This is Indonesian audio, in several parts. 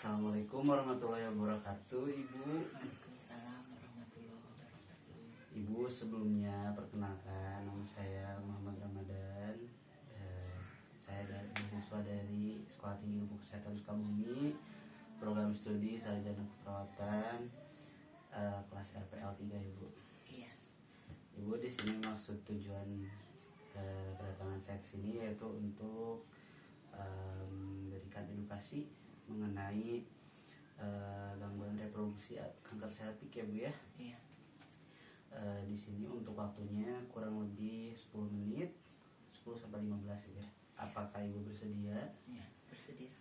Assalamualaikum warahmatullahi wabarakatuh, Ibu. Waalaikumsalam warahmatullahi wabarakatuh. Ibu, sebelumnya perkenalkan, nama saya Muhammad Ramadan. Saya mahasiswa dari Sekolah Tinggi Ilmu Kesehatan Sukabumi, program studi Sarjana Keperawatan, kelas RPL 3, Ibu. Iya. Ibu, di sini maksud tujuan kedatangan saya ke sini yaitu untuk memberikan edukasi mengenai gangguan reproduksi kanker serviks ya, Bu ya. Iya. Di sini untuk waktunya kurang lebih 10 menit, 10 sampai 15 ya. Apakah Ibu bersedia? Iya, bersedia.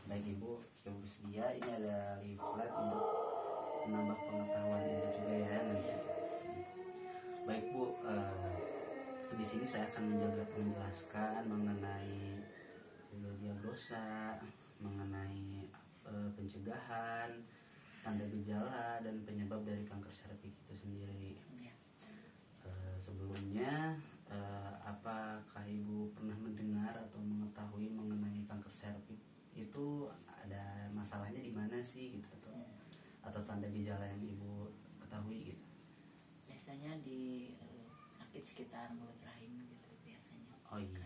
Baik Ibu, jika bersedia, ini ada leaflet untuk menambah pengetahuan Ibu juga ya nanti. Baik Bu, di sini saya akan menjelaskan mengenai diagnosa, mengenai pencegahan, tanda gejala dan penyebab dari kanker serviks itu sendiri. Iya. Sebelumnya, apakah Ibu pernah mendengar atau mengetahui mengenai kanker serviks itu ada masalahnya di mana sih gitu, atau tanda gejala yang Ibu ketahui gitu? Biasanya di sakit sekitar mulut rahim gitu biasanya. Oh iya.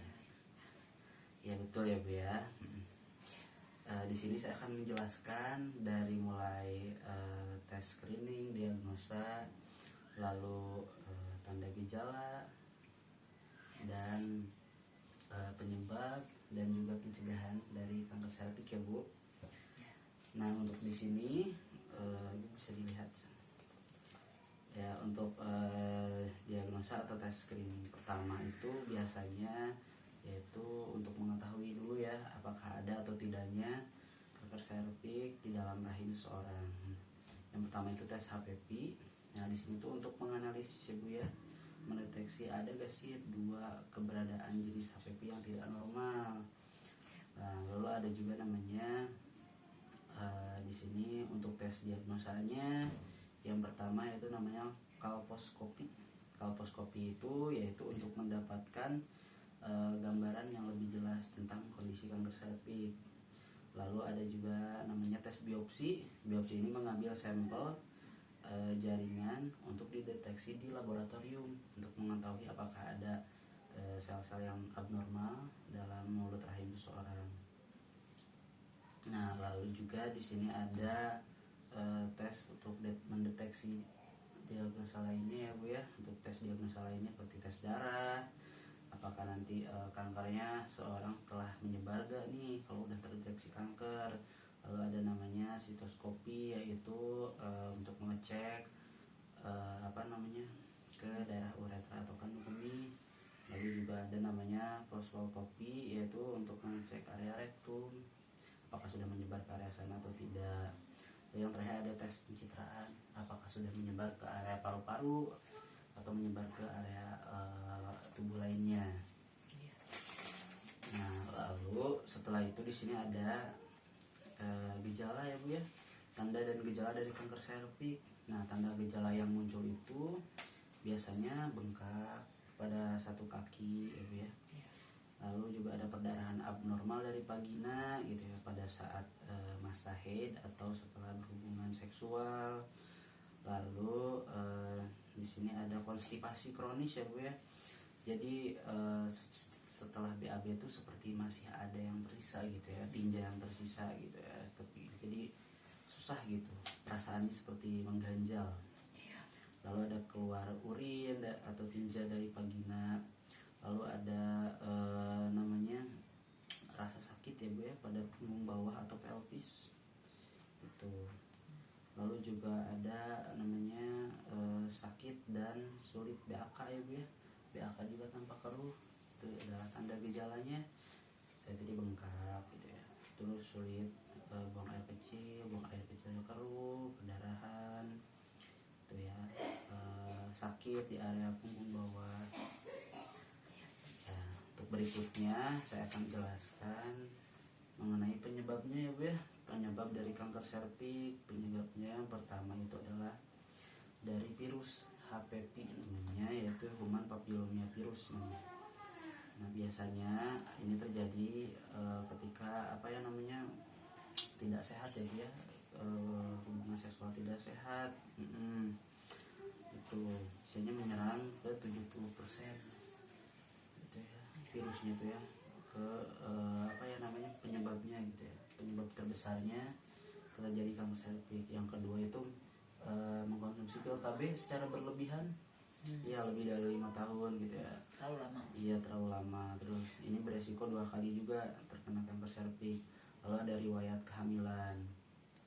Ya betul ya Bu ya. Di sini saya akan menjelaskan dari mulai tes screening, diagnosa, lalu tanda gejala dan penyebab dan juga pencegahan dari kanker serviks ya Bu. Nah untuk di sini Ibu bisa dilihat ya, untuk diagnosa atau tes screening pertama itu biasanya yaitu untuk mengetahui dulu ya apakah ada atau tidaknya kanker serviks di dalam rahim seseorang. Yang pertama itu tes HPV. Nah di sini tuh untuk menganalisis ya Bu ya, mendeteksi ada gak sih dua keberadaan jenis HPV yang tidak normal. Nah, lalu ada juga namanya di sini untuk tes diagnosanya yang pertama yaitu namanya kolposkopi. Kolposkopi itu yaitu untuk mendapatkan gambaran yang lebih jelas tentang kondisi kanker serviks. Lalu ada juga namanya tes biopsi. Biopsi ini mengambil sampel jaringan untuk dideteksi di laboratorium untuk mengetahui apakah ada sel-sel yang abnormal dalam mulut rahim seseorang. Nah, lalu juga di sini ada tes untuk mendeteksi diagnosa lainnya ya Bu ya. Untuk tes diagnosa lainnya seperti tes darah, apakah nanti kankernya seorang telah menyebar gak nih kalau udah terdeteksi kanker. Lalu ada namanya sitoskopi, yaitu untuk mengecek ke daerah uretra atau kandung kemih. Lalu juga ada namanya proswaltopi, yaitu untuk mengecek area rektum apakah sudah menyebar ke area sana atau tidak. Yang terakhir ada tes pencitraan, apakah sudah menyebar ke area paru-paru atau menyebar ke area tubuh lainnya. Nah, lalu setelah itu di sini ada gejala ya Bu ya, tanda dan gejala dari kanker serviks. Nah, tanda gejala yang muncul itu biasanya bengkak pada satu kaki ya Bu ya. Lalu juga ada perdarahan abnormal dari vagina gitu ya pada saat masa haid atau setelah berhubungan seksual. Lalu di sini ada konstipasi kronis ya Bu ya. Jadi setelah BAB itu seperti masih ada yang tersisa gitu ya, tinja yang tersisa gitu ya. Jadi susah gitu, perasaannya seperti mengganjal. Lalu ada keluar urin atau tinja dari vagina. Lalu ada namanya rasa sakit ya Bu ya pada punggung bawah atau pelvis gitu. Lalu juga ada namanya sakit dan sulit BAK ya Bu ya. BAK juga tanpa keruh, itu adalah tanda gejalanya. Saya tadi bengkak gitu ya. Terus sulit buang air kecilnya keruh, perdarahan itu ya. Sakit di area punggung bawah. Ya, untuk berikutnya saya akan jelaskan mengenai penyebabnya ya Bu ya. Penyebab dari kanker serviks, penyebabnya yang pertama itu adalah dari virus HPV namanya, yaitu Human Papillomavirus namanya. Nah biasanya ini terjadi ketika tidak sehat ya Bu ya, hubungan seksual tidak sehat. Itu biasanya menyerang ke 70% gitu ya, virusnya itu ya, ke apa ya namanya, penyebabnya gitu ya, penyebab terbesarnya terjadi kanker serviks. Yang kedua itu mengkonsumsi pil KB secara berlebihan, ya lebih dari 5 tahun gitu ya, Terlalu lama. iya terlalu lama. Terus ini beresiko 2 kali juga terkena kanker serviks. Lalu ada riwayat kehamilan,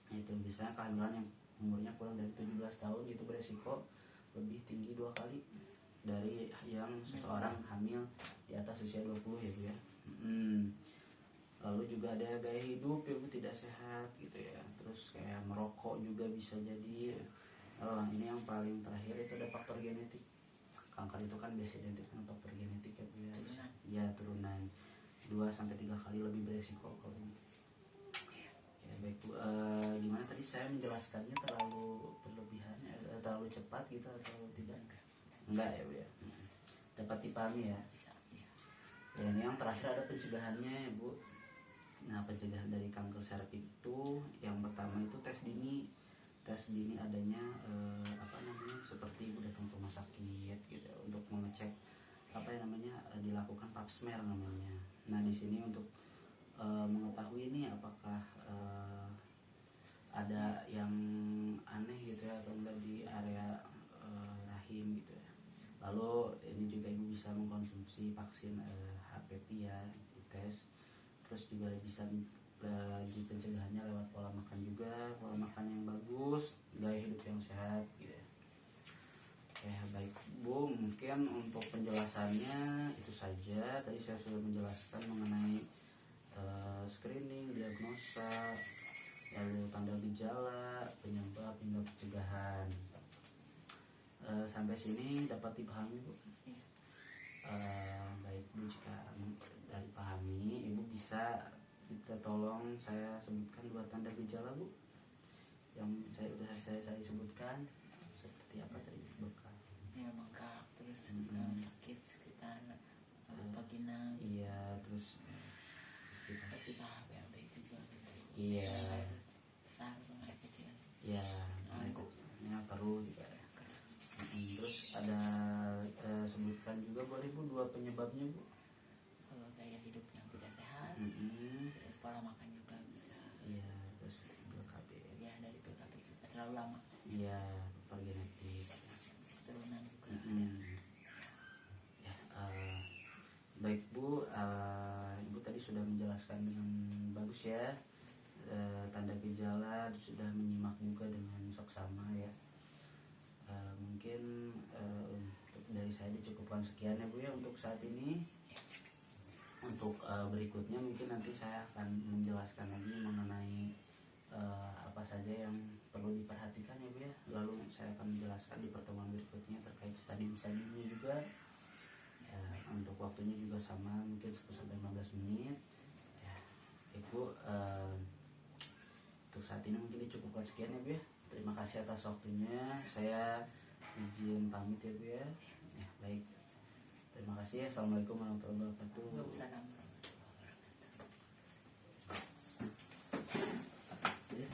itu biasanya kehamilan yang umurnya kurang dari 17 tahun itu beresiko lebih tinggi 2 kali dari yang seseorang hamil di atas usia 20 ya Bu ya. Lalu juga ada gaya hidup ya Bu, tidak sehat gitu ya. Terus kayak merokok juga bisa jadi. Ini yang paling terakhir itu ada faktor genetik. Kanker itu kan biasa identik dengan faktor genetik ya Bu ya. Ya turunan 2-3 kali lebih beresiko kalau ini. Ya baik Bu, gimana tadi saya menjelaskannya terlalu berlebihan, terlalu cepat gitu atau tidak? Enggak ya Bu ya. Dapat dipahami ya. Ya ini yang terakhir ada pencegahannya ya Bu. Nah, pencegahan dari kanker serviks itu yang pertama itu tes dini. Tes dini adanya apa namanya, seperti ibu datang ke rumah sakit gitu untuk mengecek apa yang namanya, dilakukan pap smear namanya. Nah di sini untuk mengetahui ini apakah ada yang aneh gitu ya atau enggak di area rahim gitu ya. Lalu ini juga ibu bisa mengkonsumsi vaksin HPV ya, dites. Terus juga bisa di pencegahannya lewat pola makan juga, pola makan yang bagus, gaya hidup yang sehat gitu ya. Oke baik Bu, mungkin untuk penjelasannya itu saja. Tadi saya sudah menjelaskan mengenai screening, diagnosa, lalu tanda gejala, penyebab hingga pencegahan. Sampai sini dapat dipahami Bu? Baik Bu, jika dari pahami, Ibu bisa tolong saya sebutkan 2 tanda gejala Bu yang saya sebutkan, seperti apa tadi sebutkan? Ya bengkak, terus sakit sekitar vagina. Iya, terus susah BAB juga gitu. Iya. Air besar sama air kecil. Iya, ini paru juga ya. Terus ada sebutkan juga boleh Bu 2 penyebabnya Bu? Gaya hidup yang tidak sehat, terus pola makan juga bisa. Iya, terus PKB. Ya dari PKB juga terlalu lama. Iya, faktor genetik. Keturunan juga. Ya, baik Bu, Ibu tadi sudah menjelaskan dengan bagus ya, tanda gejala, sudah menyimak juga dengan seksama ya. Mungkin dari saya dicukupkan sekian ya Bu ya untuk saat ini. Untuk berikutnya mungkin nanti saya akan menjelaskan lagi mengenai apa saja yang perlu diperhatikan ya Bu ya. Lalu saya akan menjelaskan di pertemuan berikutnya terkait stadium-stadiumnya juga. Untuk waktunya juga sama, mungkin 10-15 menit ya. Ibu untuk saat ini mungkin dicukupkan sekian ya Bu ya. Terima kasih atas waktunya. Saya izin pamit ya Bu ya. Ya baik. Terima kasih. Assalamualaikum warahmatullahi wabarakatuh. Waalaikumsalam. Ya.